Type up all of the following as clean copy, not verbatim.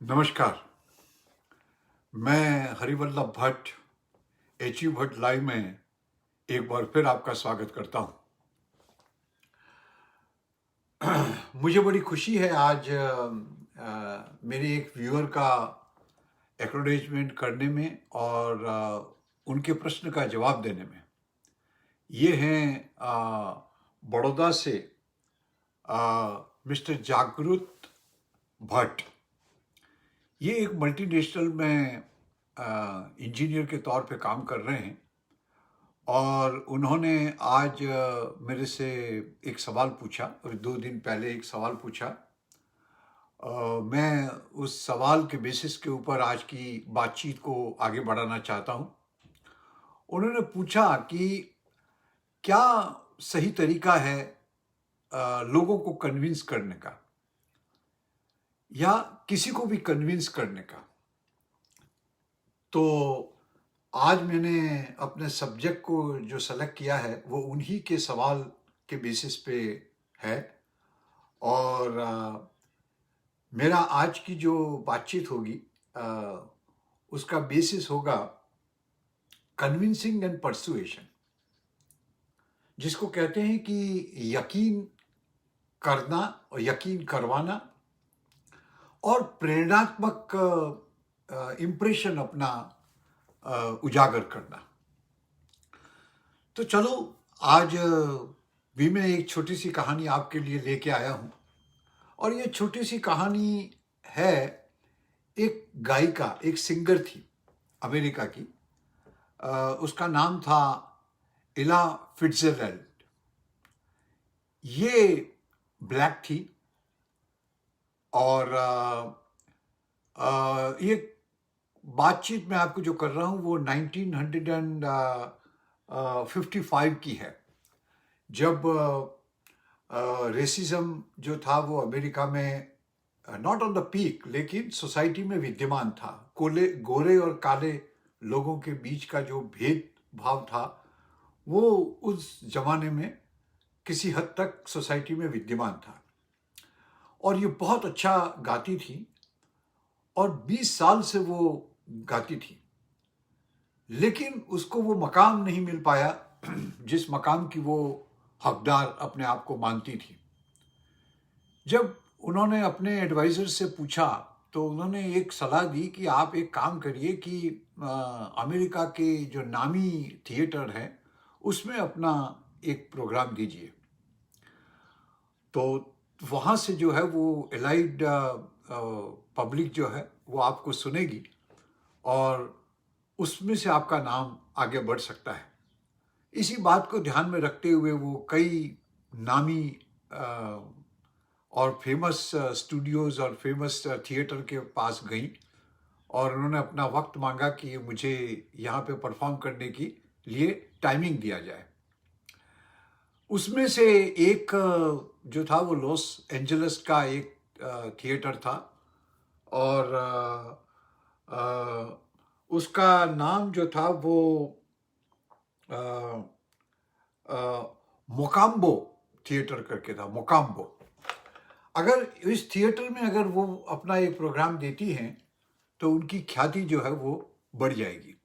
नमस्कार। मैं Harivallabh Bhatt HU Bhatt live में एक बार फिर आपका स्वागत करता हूं। मुझे बड़ी खुशी है आज मेरे एक व्यूअर का एक्नॉलेजमेंट करने में और उनके प्रश्न का जवाब देने में। ये हैं बड़ौदा से मिस्टर जागृत भट्ट। ये एक मल्टीनेशनल में इंजीनियर के तौर पे काम कर रहे हैं और उन्होंने आज मेरे से एक सवाल पूछा और 2 दिन पहले एक सवाल पूछा। मैं उस सवाल के बेसिस के ऊपर आज की बातचीत को आगे बढ़ाना चाहता हूं। उन्होंने पूछा कि क्या सही तरीका है लोगों को कन्विंस करने का या किसी को भी कन्विंस करने का। तो आज मैंने अपने सब्जेक्ट को जो सेलेक्ट किया है वो उन्हीं के सवाल के बेसिस पे है और मेरा आज की जो बातचीत होगी उसका बेसिस होगा कन्विंसिंग एंड परसुएशन, जिसको कहते हैं कि यकीन करना और यकीन करवाना और प्रेरणात्मक इम्प्रेशन अपना उजागर करना। तो चलो आज भी मैं एक छोटी सी कहानी आपके लिए लेके आया हूं और ये छोटी सी कहानी है एक गायिका, एक सिंगर थी अमेरिका की। उसका नाम था इला फिट्जरल्ड। ये ब्लैक थी और ये बातचीत मैं आपको जो कर रहा हूँ वो 1955 की है, जब रेसिज्म जो था वो अमेरिका में नॉट ऑन द पीक लेकिन सोसाइटी में विद्यमान था। गोरे और काले लोगों के बीच का जो भेदभाव था वो उस जमाने में किसी हद तक सोसाइटी में विद्यमान था। और ये बहुत अच्छा गाती थी और 20 साल से वो गाती थी, लेकिन उसको वो मकाम नहीं मिल पाया जिस मकाम की वो हकदार अपने आप को मानती थी। जब उन्होंने अपने एडवाइजर से पूछा तो उन्होंने एक सलाह दी कि आप एक काम करिए कि अमेरिका के जो नामी थिएटर है उसमें अपना एक प्रोग्राम दीजिए। तो वहाँ से जो है वो एलाइड पब्लिक जो है वो आपको सुनेगी और उसमें से आपका नाम आगे बढ़ सकता है। इसी बात को ध्यान में रखते हुए वो कई नामी और फेमस स्टूडियोज़ और फेमस थिएटर के पास गई और उन्होंने अपना वक्त मांगा कि मुझे यहाँ पे परफॉर्म करने के लिए टाइमिंग दिया जाए। उसमें से एक जो था वो लॉस एंजलिस का एक थिएटर था और उसका नाम जो था वो मोकाम्बो थिएटर करके था, मोकाम्बो। अगर इस थिएटर में अगर वो अपना एक प्रोग्राम देती हैं तो उनकी ख्याति जो है वो बढ़ जाएगी।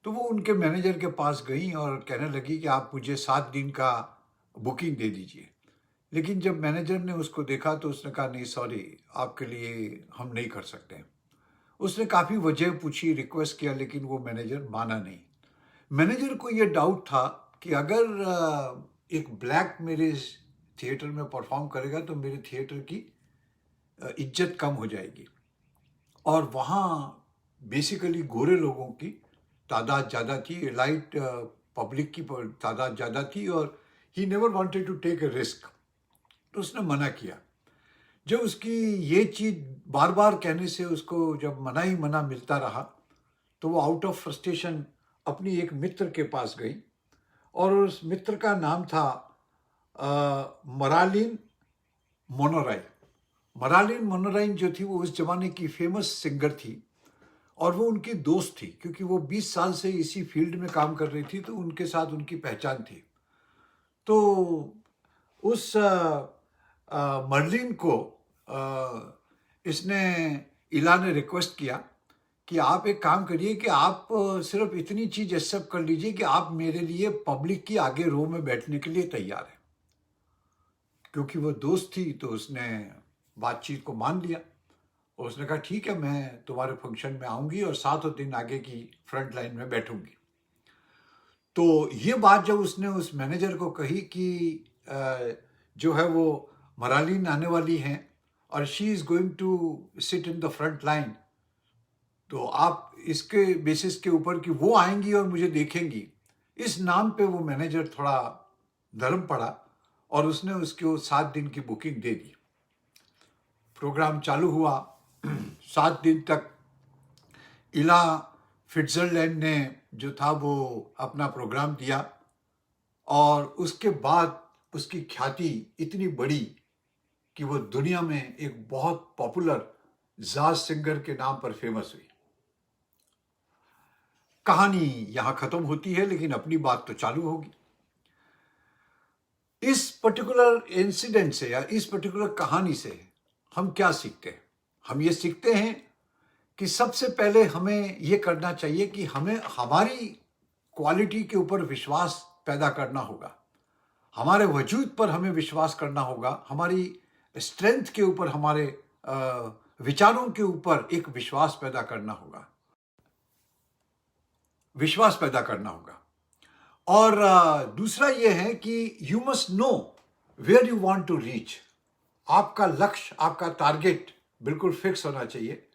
तो वो उनके मैनेजर के पास गई और कहने लगी कि आप मुझे 7 दिन का बुकिंग दे दीजिए। लेकिन जब मैनेजर ने उसको देखा तो उसने कहा नहीं सॉरी, आपके लिए हम नहीं कर सकते हैं। उसने काफ़ी वजह पूछी, रिक्वेस्ट किया, लेकिन वो मैनेजर माना नहीं। मैनेजर को ये डाउट था कि अगर एक ब्लैक मेरे थिएटर में परफॉर्म करेगा तो मेरे थिएटर की इज्जत कम हो जाएगी और वहाँ बेसिकली गोरे लोगों की तादाद ज़्यादा थी, एलाइट पब्लिक की तादाद ज़्यादा थी और he never wanted to take a risk. तो उसने मना किया। जब उसकी ये चीज़ बार बार कहने से उसको जब मना ही मना मिलता रहा तो वो आउट ऑफ फ्रस्ट्रेशन अपनी एक मित्र के पास गई और उस मित्र का नाम था मरालिन मोनोराय। मरालिन मोनोराइन जो थी वो उस जमाने की फेमस सिंगर थी और वो उनकी दोस्त थी क्योंकि वो 20 साल से इसी फील्ड में काम कर रही थी, तो उनके साथ उनकी पहचान थी। तो उस मर्लिन को इसने इला ने रिक्वेस्ट किया कि आप एक काम करिए कि आप सिर्फ इतनी चीज एक्सेप्ट कर लीजिए कि आप मेरे लिए पब्लिक की आगे रो में बैठने के लिए तैयार हैं। क्योंकि वो दोस्त थी तो उसने बातचीत को मान लिया और उसने कहा ठीक है, मैं तुम्हारे फंक्शन में आऊंगी और 7 दिन आगे की फ्रंट लाइन में बैठूंगी। तो ये बात जब उसने उस मैनेजर को कही कि जो है वो मरालीन आने वाली हैं और she is going to sit in the front line, तो आप इसके बेसिस के ऊपर कि वो आएंगी और मुझे देखेंगी, इस नाम पे वो मैनेजर थोड़ा धर्म पड़ा और उसने उसको 7 दिन की बुकिंग दे दी। प्रोग्राम चालू हुआ। 7 दिन तक इला फिट्जरलैंड ने जो था वो अपना प्रोग्राम दिया और उसके बाद उसकी ख्याति इतनी बड़ी कि वो दुनिया में एक बहुत पॉपुलर जाज सिंगर के नाम पर फेमस हुई। कहानी यहां खत्म होती है, लेकिन अपनी बात तो चालू होगी। इस पर्टिकुलर इंसिडेंट से या इस पर्टिकुलर कहानी से हम क्या सीखते हैं? हम ये सीखते हैं कि सबसे पहले हमें ये करना चाहिए कि हमें हमारी क्वालिटी के ऊपर विश्वास पैदा करना होगा, हमारे वजूद पर हमें विश्वास करना होगा, हमारी स्ट्रेंथ के ऊपर, हमारे विचारों के ऊपर एक विश्वास पैदा करना होगा, विश्वास पैदा करना होगा। और दूसरा ये है कि you must know where you want to reach. आपका लक्ष्य, आपका टारगेट बिल्कुल फिक्स होना चाहिए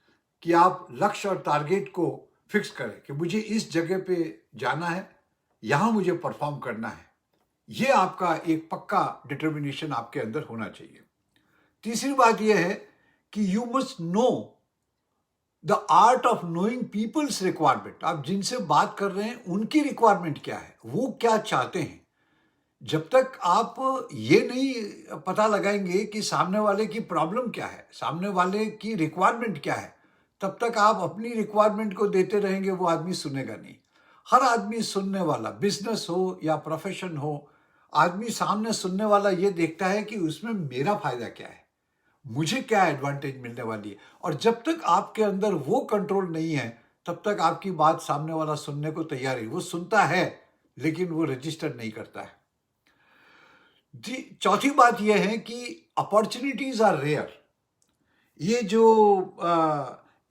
कि आप लक्ष्य और टारगेट को फिक्स करें कि मुझे इस जगह पे जाना है, यहां मुझे परफॉर्म करना है। ये आपका एक पक्का डिटर्मिनेशन आपके अंदर होना चाहिए। तीसरी बात यह है कि you must know the art of knowing people's requirement. आप जिनसे बात कर रहे हैं उनकी रिक्वायरमेंट क्या है, वो क्या चाहते हैं। जब तक आप ये नहीं पता लगाएंगे कि सामने वाले की प्रॉब्लम क्या है, सामने वाले की रिक्वायरमेंट क्या है, तब तक आप अपनी रिक्वायरमेंट को देते रहेंगे, वो आदमी सुनेगा नहीं। हर आदमी सुनने वाला, बिजनेस हो या प्रोफेशन हो, आदमी सामने सुनने वाला ये देखता है कि उसमें मेरा फायदा क्या है, मुझे क्या एडवांटेज मिलने वाली है। और जब तक आपके अंदर वो कंट्रोल नहीं है, तब तक आपकी बात सामने वाला सुनने को तैयार है। वो सुनता है लेकिन वो रजिस्टर नहीं करता है। चौथी बात यह है कि अपॉर्चुनिटीज आर रेयर। ये जो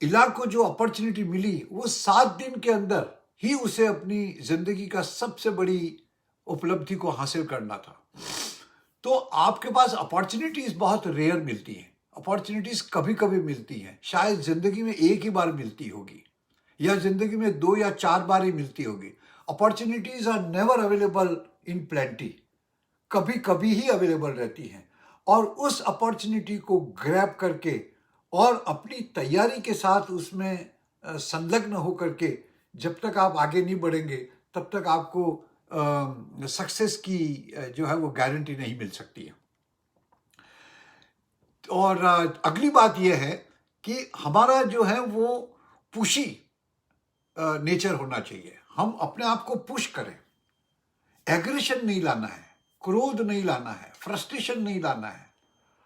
इला को जो अपॉर्चुनिटी मिली, वो 7 दिन के अंदर ही उसे अपनी जिंदगी का सबसे बड़ी उपलब्धि को हासिल करना था। तो आपके पास अपॉर्चुनिटीज बहुत रेयर मिलती हैं। अपॉर्चुनिटीज कभी कभी मिलती हैं, शायद जिंदगी में एक ही बार मिलती होगी या जिंदगी में 2 या 4 बार ही मिलती होगी। Opportunities are never available in plenty, कभी कभी ही अवेलेबल रहती हैं। और उस अपॉर्चुनिटी को ग्रैब करके और अपनी तैयारी के साथ उसमें संलग्न होकर के जब तक आप आगे नहीं बढ़ेंगे, तब तक आपको सक्सेस की जो है वो गारंटी नहीं मिल सकती है। और अगली बात यह है कि हमारा जो है वो पुशी नेचर होना चाहिए। हम अपने आप को पुश करें, एग्रेशन नहीं लाना है, क्रोध नहीं लाना है, फ्रस्ट्रेशन नहीं लाना है।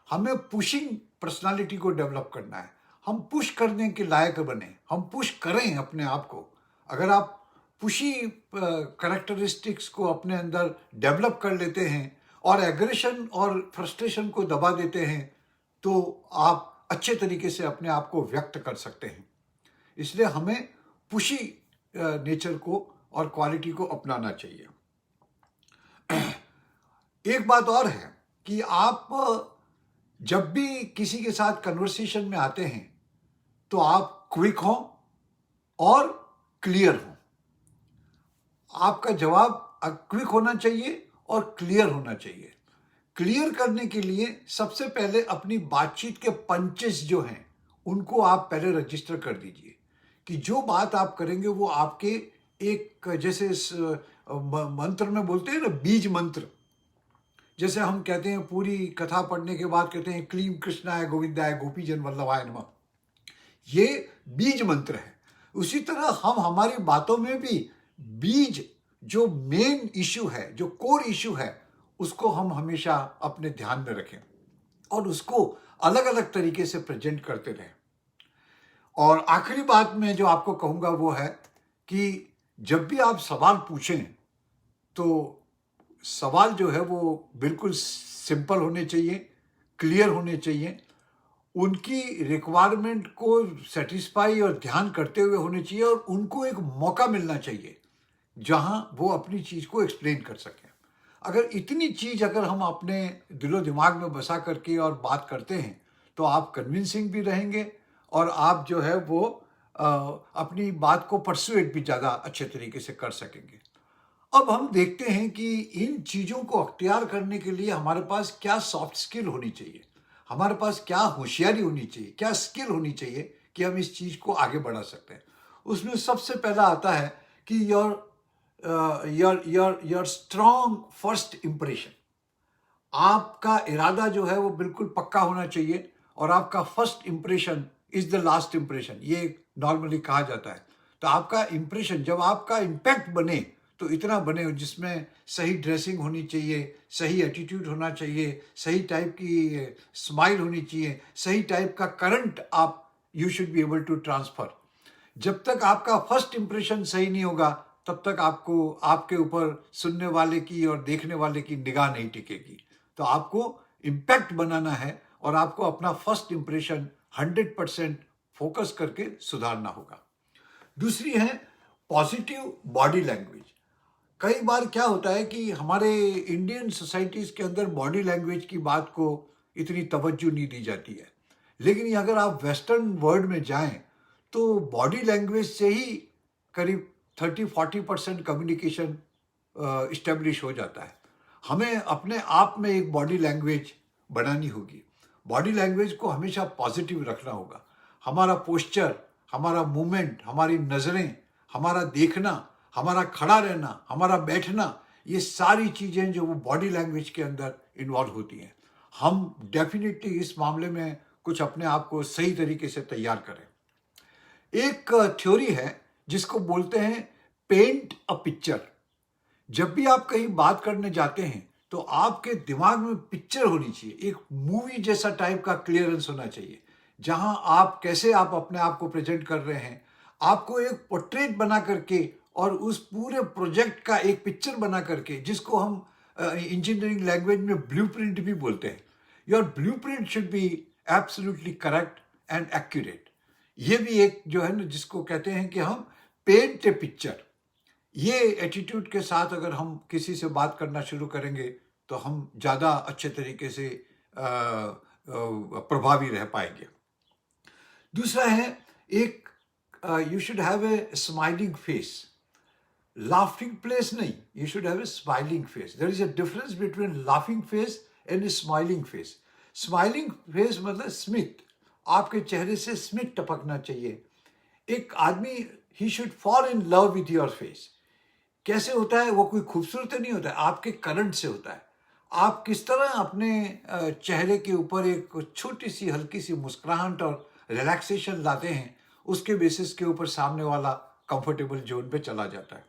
हमें पुशिंग पर्सनालिटी को डेवलप करना है। हम पुश करने के लायक बने, हम पुश करें अपने आप को। अगर आप पुशी कैरेक्टरिस्टिक्स को अपने अंदर डेवलप कर लेते हैं और एग्रेशन और फ्रस्ट्रेशन को दबा देते हैं, तो आप अच्छे तरीके से अपने आप को व्यक्त कर सकते हैं। इसलिए हमें पुशी नेचर को और क्वालिटी को अपनाना चाहिए। एक बात और है कि आप जब भी किसी के साथ कन्वर्सेशन में आते हैं तो आप क्विक हो और क्लियर हो। आपका जवाब क्विक होना चाहिए और क्लियर होना चाहिए। क्लियर करने के लिए सबसे पहले अपनी बातचीत के पंचेस जो हैं उनको आप पहले रजिस्टर कर दीजिए कि जो बात आप करेंगे वो आपके एक, जैसे मंत्र में बोलते हैं ना, बीज मंत्र। जैसे हम कहते हैं पूरी कथा पढ़ने के बाद कहते हैं क्लीम कृष्णाय गोविंदाय गोपीजन वल्लभाय नमः, ये बीज मंत्र है। उसी तरह हम हमारी बातों में भी बीज, जो मेन इश्यू है, जो कोर इश्यू है, उसको हम हमेशा अपने ध्यान में रखें और उसको अलग अलग तरीके से प्रेजेंट करते रहें। और आखिरी बात मैं जो आपको कहूँगा वो है कि जब भी आप सवाल पूछें तो सवाल जो है वो बिल्कुल सिंपल होने चाहिए, क्लियर होने चाहिए, उनकी रिक्वायरमेंट को सेटिस्फाई और ध्यान करते हुए होने चाहिए, और उनको एक मौका मिलना चाहिए जहां वो अपनी चीज़ को एक्सप्लेन कर सकें। अगर इतनी चीज़ अगर हम अपने दिलो दिमाग में बसा करके और बात करते हैं तो आप कन्विंसिंग भी रहेंगे, और आप जो है वो अपनी बात को परसुएट भी ज़्यादा अच्छे तरीके से कर सकेंगे। अब हम देखते हैं कि इन चीज़ों को अख्तियार करने के लिए हमारे पास क्या सॉफ्ट स्किल होनी चाहिए, हमारे पास क्या होशियारी होनी चाहिए, क्या स्किल होनी चाहिए कि हम इस चीज़ को आगे बढ़ा सकते हैं। उसमें सबसे पहला आता है कि योर स्ट्रॉन्ग फर्स्ट इम्प्रेशन। आपका इरादा जो है वो बिल्कुल पक्का होना चाहिए, और आपका first impression is the last impression, ये नॉर्मली कहा जाता है। तो आपका इम्प्रेशन, जब आपका इम्पैक्ट बने तो इतना बने जिसमें सही ड्रेसिंग होनी चाहिए, सही एटीट्यूड होना चाहिए, सही टाइप की स्माइल होनी चाहिए, सही टाइप का करंट आप you should be able to transfer. जब तक आपका फर्स्ट इम्प्रेशन सही नहीं होगा तब तक आपको आपके ऊपर सुनने वाले की और देखने वाले की निगाह नहीं टिकेगी। तो आपको इम्पैक्ट बनाना है, और आपको अपना फर्स्ट इम्प्रेशन 100% फोकस करके सुधारना होगा। दूसरी है पॉजिटिव बॉडी लैंग्वेज। कई बार क्या होता है कि हमारे इंडियन सोसाइटीज़ के अंदर बॉडी लैंग्वेज की बात को इतनी तवज्जो नहीं दी जाती है, लेकिन अगर आप वेस्टर्न वर्ल्ड में जाएं तो बॉडी लैंग्वेज से ही करीब 30-40% कम्युनिकेशन इस्टेब्लिश हो जाता है। हमें अपने आप में एक बॉडी लैंग्वेज बनानी होगी। बॉडी लैंग्वेज को हमेशा पॉजिटिव रखना होगा। हमारा पोस्चर, हमारा मूवमेंट, हमारी नज़रें, हमारा देखना, हमारा खड़ा रहना, हमारा बैठना, ये सारी चीज़ें जो वो बॉडी लैंग्वेज के अंदर इन्वॉल्व होती हैं। हम डेफिनेटली इस मामले में कुछ अपने आप को सही तरीके से तैयार करें। एक थ्योरी है जिसको बोलते हैं पेंट अ पिक्चर। जब भी आप कहीं बात करने जाते हैं तो आपके दिमाग में पिक्चर होनी चाहिए, एक मूवी जैसा टाइप का क्लियरेंस होना चाहिए, जहां आप कैसे आप अपने आप को प्रेजेंट कर रहे हैं। आपको एक पोर्ट्रेट बना करके और उस पूरे प्रोजेक्ट का एक पिक्चर बना करके, जिसको हम इंजीनियरिंग लैंग्वेज में ब्लूप्रिंट भी बोलते हैं। Your blueprint should be absolutely correct and accurate. ये भी एक जो है ना जिसको कहते हैं कि हम पेंट ए पिक्चर। ये एटीट्यूड के साथ अगर हम किसी से बात करना शुरू करेंगे तो हम ज़्यादा अच्छे तरीके से प्रभावी रह पाएंगे। दूसरा है एक you should have a smiling face. Laughing face नहीं, you should have a smiling face. There is a difference between laughing face and smiling face. Smiling face मतलब स्मित, आपके चेहरे से स्मित टपकना चाहिए। एक आदमी he should fall in love with your face. कैसे होता है? वो कोई खूबसूरत नहीं होता है, आपके करंट से होता है। आप किस तरह अपने चेहरे के ऊपर एक छोटी सी हल्की सी मुस्कुराहट और रिलैक्सेशन लाते हैं, उसके बेसिस के ऊपर सामने वाला कंफर्टेबल जोन पे चला जाता है।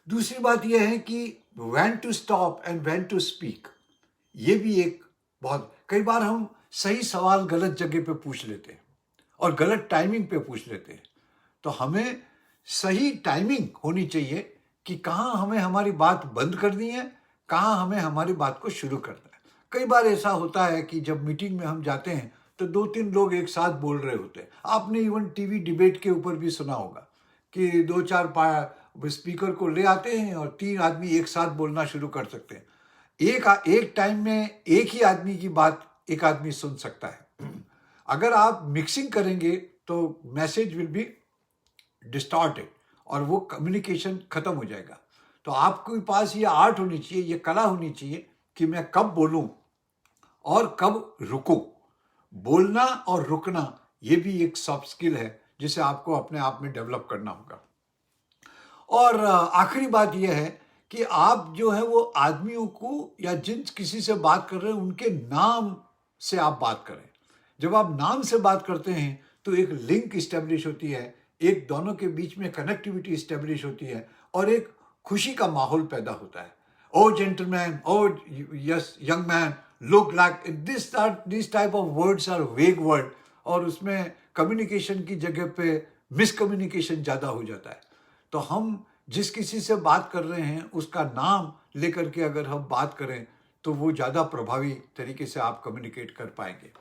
दूसरी बात यह है कि when to stop and when to speak. ये भी एक बहुत, कई बार हम सही सवाल गलत जगह पे पूछ लेते हैं और गलत टाइमिंग पे पूछ लेते हैं। तो हमें सही टाइमिंग होनी चाहिए कि कहाँ हमें हमारी बात बंद करनी है, कहाँ हमें हमारी बात को शुरू करना है। कई बार ऐसा होता है कि जब मीटिंग में हम जाते हैं तो 2-3 लोग एक साथ बोल रहे होते हैं। आपने इवन टीवी डिबेट के ऊपर भी सुना होगा कि 2-4 स्पीकर को ले आते हैं और 3 आदमी एक साथ बोलना शुरू कर सकते हैं। एक टाइम में एक ही आदमी की बात एक आदमी सुन सकता है। अगर आप मिक्सिंग करेंगे तो मैसेज विल बी डिस्टॉर्टेड और वो कम्युनिकेशन खत्म हो जाएगा। तो आपके पास ये आर्ट होनी चाहिए, ये कला होनी चाहिए कि मैं कब बोलूं और कब रुकूं। बोलना और रुकना ये भी एक सॉफ्ट स्किल है जिसे आपको अपने आप में डेवलप करना होगा। और आखिरी बात यह है कि आप जो है वो आदमियों को या जिन किसी से बात कर रहे हैं उनके नाम से आप बात करें। जब आप नाम से बात करते हैं तो एक लिंक इस्टेब्लिश होती है, एक दोनों के बीच में कनेक्टिविटी इस्टेब्लिश होती है और एक खुशी का माहौल पैदा होता है। Oh gentleman, oh yes young man, look like this type of words are vague word, और उसमें कम्युनिकेशन की जगह पे मिसकम्युनिकेशन ज़्यादा हो जाता है। तो हम जिस किसी से बात कर रहे हैं उसका नाम लेकर के अगर हम बात करें तो वो ज़्यादा प्रभावी तरीके से आप कम्युनिकेट कर पाएंगे।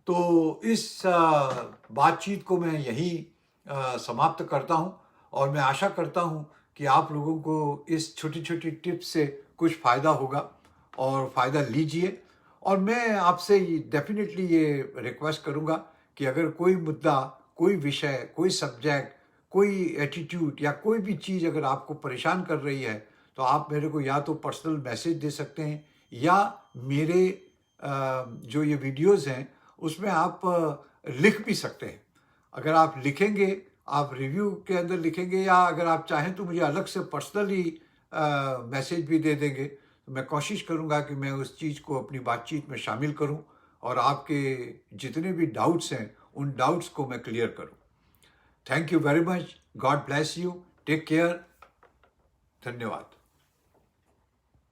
तो इस बातचीत को मैं यहीं समाप्त करता हूँ और मैं आशा करता हूँ कि आप लोगों को इस छोटी छोटी टिप्स से कुछ फ़ायदा होगा और फ़ायदा लीजिए। और मैं आपसे डेफिनेटली ये रिक्वेस्ट करूँगा कि अगर कोई मुद्दा, कोई विषय, कोई सब्जेक्ट, कोई एटीट्यूड या कोई भी चीज़ अगर आपको परेशान कर रही है तो आप मेरे को या तो पर्सनल मैसेज दे सकते हैं या मेरे जो ये वीडियोज़ हैं उसमें आप लिख भी सकते हैं। अगर आप लिखेंगे, आप रिव्यू के अंदर लिखेंगे या अगर आप चाहें तो मुझे अलग से पर्सनली मैसेज भी दे देंगे, तो मैं कोशिश करूँगा कि मैं उस चीज़ को अपनी बातचीत में शामिल करूँ और आपके जितने भी डाउट्स हैं उन डाउट्स को मैं क्लियर करूँ। Thank you very much. God bless you. Take care. धन्यवाद।